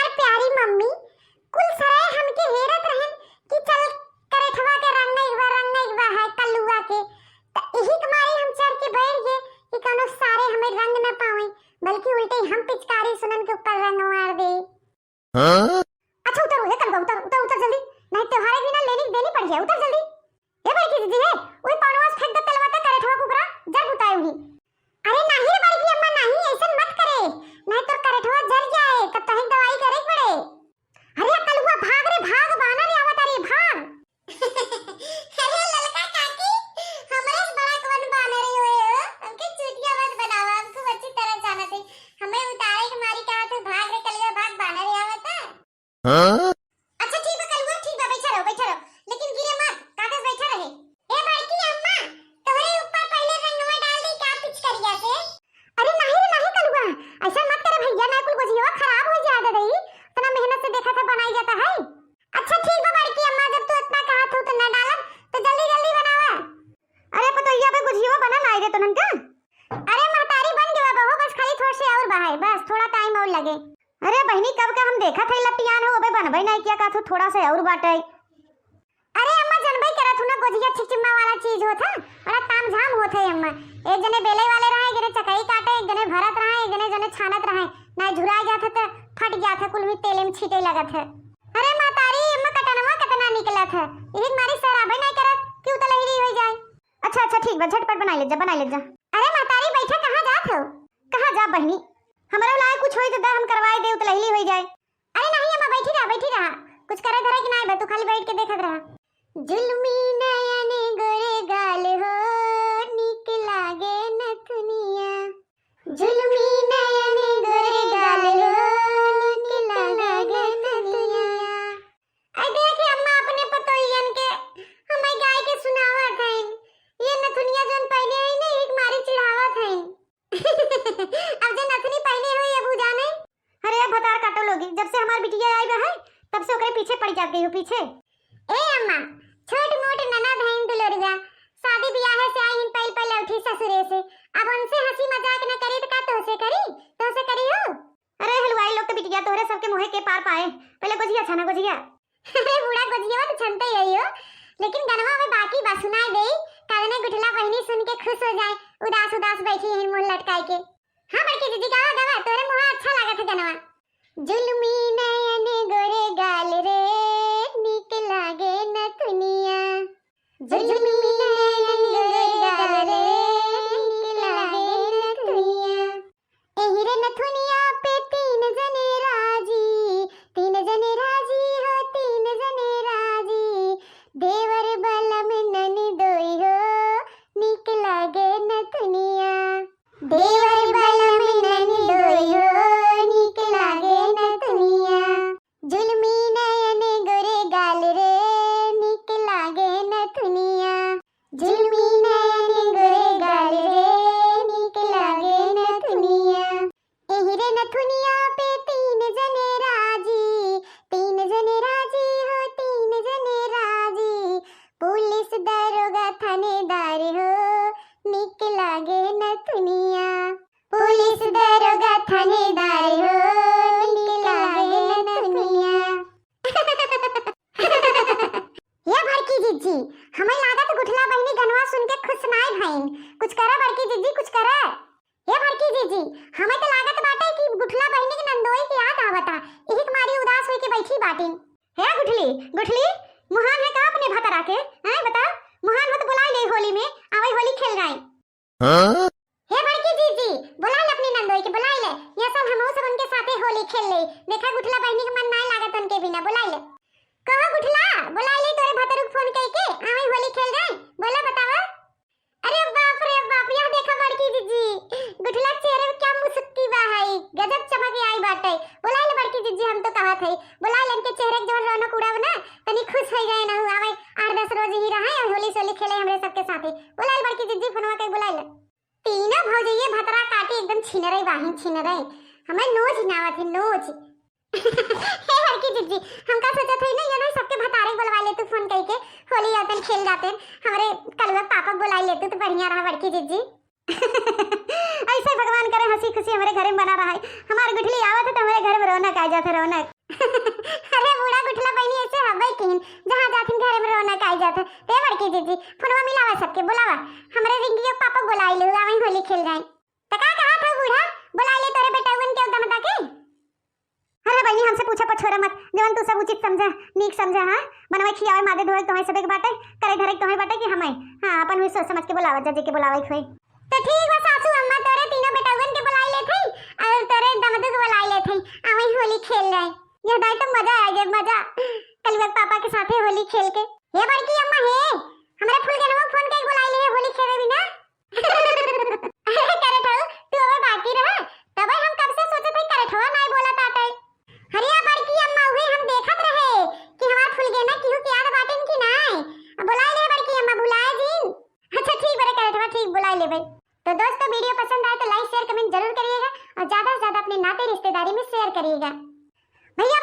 हमार प्यारी मम्मी कुल सराय हमके हेरत रहन कि चल करेठवा के रंग है कल्लुआ के त यही के मारे हम चढ़ के बैठ गए कि कोनो सारे हमें रंग न पावे बल्कि उल्टे हम पिचकारी सुनन के ऊपर रंग मार दे। अच्छा उतर उतर जल्दी नहीं त्योहार के बिना लेनी देनी पड़ जाए। उतर जल्दी ये बड़की दीदी है ओए पौनवास फेंक दे तलवा तक करेठवा के ऊपर जर बुताए उही। अरे नहीं रे बड़की अम्मा नहीं ऐसा मत करे नहीं तो करेठवा जल जाए तब तो दवाई करे पड़े। अरे कलुआ भाग रे भाग बानर आवत रे भाग। अरे ललका काकी हमरे बड़ा कौन बानर होए हो हमके चूतिया मत बनावा हमको अच्छी तरह जाना थे हमें उतारे के मारी कहा तो भाग रे कलुआ भाग बानर आवत है। अच्छा ठीक है कलुआ ठीक है बैठा रहो लेकिन गिरे मत कागज बैठा रहे। ए बड़की अम्मा तोरे ऊपर पहले रंगवा डाल दे का पिचकारिया से। अरे नहीं रे नहीं कलुआ ऐसा मत करे भैया ना कुल गोजिया खराब हो जाए दे इतना मेहनत से देखा था बनाई जाता है। अच्छा ठीक है बड़की अम्मा जब तू इतना कहा तो न डालब तो जल्दी जल्दी बनावा। अरे पतोइया पे गोजिया बना लाई दे तो नंका। अरे महतारी बन गया बहू बस खाली थोड़ा से और बहाए बस थोड़ा टाइम और लगे। अरे बहनी कब का हम देखा थे लपियान हो अबे बनबई नहीं किया का तो थोड़ा से और बाटे। अरे अम्मा जनबई करत हूं ना गोजिया छिचिम्मा वाला चीज होता बड़ा तामझाम होत है अम्मा। एक जने बेले वाले रहे एक जने चकई काटे एक जने भरत रहे एक जने छानत रहे ना झुरा जात त फट जात है कुल में तेल में छीटे लगत है। अरे मातारी अम्मा कटनवा कतना निकलत है इही मारी सराबे नहीं करत क्यों त लहरी हो जाए। अच्छा ठीक बा झटपट बना ले जा। अरे मातारी बैठा कहां जात हो। कहां जा बहनी हमरा लाए कुछ होई तो दा हम करवाए दे त लहली हो जाए। अरे नहीं अम्मा बैठी रहा कुछ करे धरे कि नहीं बे तू खाली बैठ के देखत रहा। जुल्मी नयन गोरे गाल हो निक लागे नथुनिया जुल्मी नयन गोरे गाल हो निक लागे नथुनिया। आई देखे अम्मा अपने पतोइयन के हमें गाय के सुनावत है ये नथुनिया जोन पहने है ना एक मारी चिढ़ावत है। अब जो नथुनी पहने हुई अब जाने। अरे भतार काटो लोगी जब से हमार बिटिया आई बा है तब से ओकरे पीछे पड़ जात गई हो पीछे। ए अम्मा छोट मोट ननद हैं दुलरुआ शादी ब्याह से आई इन पहले उठी ससुरे से अब उनसे हंसी मजाक न करी तो का तो से करी हो। अरे हलवाई लोग तो बिटिया तोरे सबके मुंह के पार पाए पहले गोजिया छाना गोजिया। अरे बूढ़ा गोजिया तो छनते ही हो लेकिन गनवा में बाकी बा सुनाई दे कालने गुठला बहनी सुन के खुश हो जाए उदास बैठी है मुंह लटकाए के। हां बड़की दीदी गावा तोरे मुंह अच्छा लागत है गनवा। जुल्मी नयन गोरे गाल रे निक लागे नथुनिया जुल्मी नयन गोरे गाल रे निक लागे नथुनिया। एही रे नथुनिया पे तीन जने राजी हो तीन जने राजी देवर बलम नन दोई हो निक लागे नथुनिया देवर बलम नन दोई हो निक लागे नथुनिया जुल्मी नयन गोरे गाल रे निक लागे नथुनिया जुल्मी नयन गोरे गाल रे निक लागे नथुनिया। एही रे नथुनिया पे तीन जने राजी हो तीन जने राजी पुलिस दरोगा थानेदार हो निक लागे नथुनिया पुलिस दरोगा थानेदार हो निक लागे नथुनिया। या बड़की जीजी हमें लागत गुठला बहनी गनवा सुन के खुश नाई भईन कुछ करा बड़की जीजी कुछ करा। ये बड़की जीजी हमें तो लागत बाटे कि गुठला बहनी के नंदोई की याद आवता इही मारी उदास होई के बैठी बाटिन। हे गुठली मुहान है का अपने भतरा के हैं बता मुहान हो तो बुला ले होली में आवई होली खेल गए। हां हे बड़की जीजी बुला ले अपनी नंदोई के बुला ले ये सब हमहु सब उनके साथे होली खेल ले देखा गुठला बहनी के मन नहीं लागत उनके बिना बुला ले। कहां गुठला बुला ले तोरे भतरू फोन करके आवई होली खेल गए बोला बतावा। अरे बाप यह देखा बड़की जीजी गुठला चेहरे में क्या मुस्की बा है गजब चमक आई बाटे। बुला ले बड़की जीजी हम तो कहा थे बुला ले इनके चेहरे के जवन रौनक उड़ाव ना तनी खुश हो गए ना आवे 8-10 रोज ही रहे और होली सोली खेले हमरे सबके साथे। बुला ले बड़की जीजी फोनवा के बुला ले। तीनों भौजइये भतरा काटे एकदम छिनरई बाहिन छिनरई हमें नोच नावत है नोच। हे बड़की जीजी हमका सोचा थे ना ये ना सबके भतारे बुलवा ले तू फोन करके होली अपन खेल जाते हमारे कलवा पापा बुला ले तू तो बढ़िया रहा बड़की जीजी। ऐसे भगवान करे हंसी खुशी हमारे घर में बना रहा है। हमारे गुठली आवत है तो हमारे घर में रौनक आ जाता रौनक। अरे बूढ़ा गुठला बहनी ऐसे हवे किन जहां जाथिन घरे में रौनक आई जात है। ते बड़की दीदी फोनवा मिलावा सबके बुलावा, हमरे रिंकी के पापा बुलाई ले आवे होली खेल जाए। त का कहा था बूढ़ा बुलाई ले तोरे बेटा उन के उदम ताके। अरे बहनी हमसे पूछा पछोरा मत, जवन तू सब उचित समझा नीक समझा। हां मनवा खियावे मादे धोए तुम्हें सबे के बाटे करे धरे तुम्हें बाटे कि हमें हां अपन हुई सोच समझ के बुलावा जजे के बुलावा खोई। तो ठीक बा सासू अम्मा तोरे तीनों बेटा उन के बुलाई ले थई और तोरे दमदू के बुलाई ले थई आवे होली खेल जाए। ये दाई तो मजा आ गया मजा कल पापा के साथे होली खेल के। हे बड़की अम्मा हे हमरा फूल के नमक फोन के बुलाई ले होली खेले बिना। करे ठो तू अब बाकी रह तब हम कब से सोचे थे करे ठो नहीं बोला ताते। हरिया बड़की अम्मा हुए हम देखत रहे कि हमार फूल के ना किहू के याद बाटे कि नहीं बुलाई ले बड़की अम्मा बुलाए जी। अच्छा ठीक बड़े करे ठो ठीक बुलाई ले भाई। तो दोस्तों वीडियो पसंद आए तो लाइक शेयर कमेंट जरूर करिएगा और ज्यादा से ज्यादा अपने नाते रिश्तेदारी में शेयर करिएगा। भैया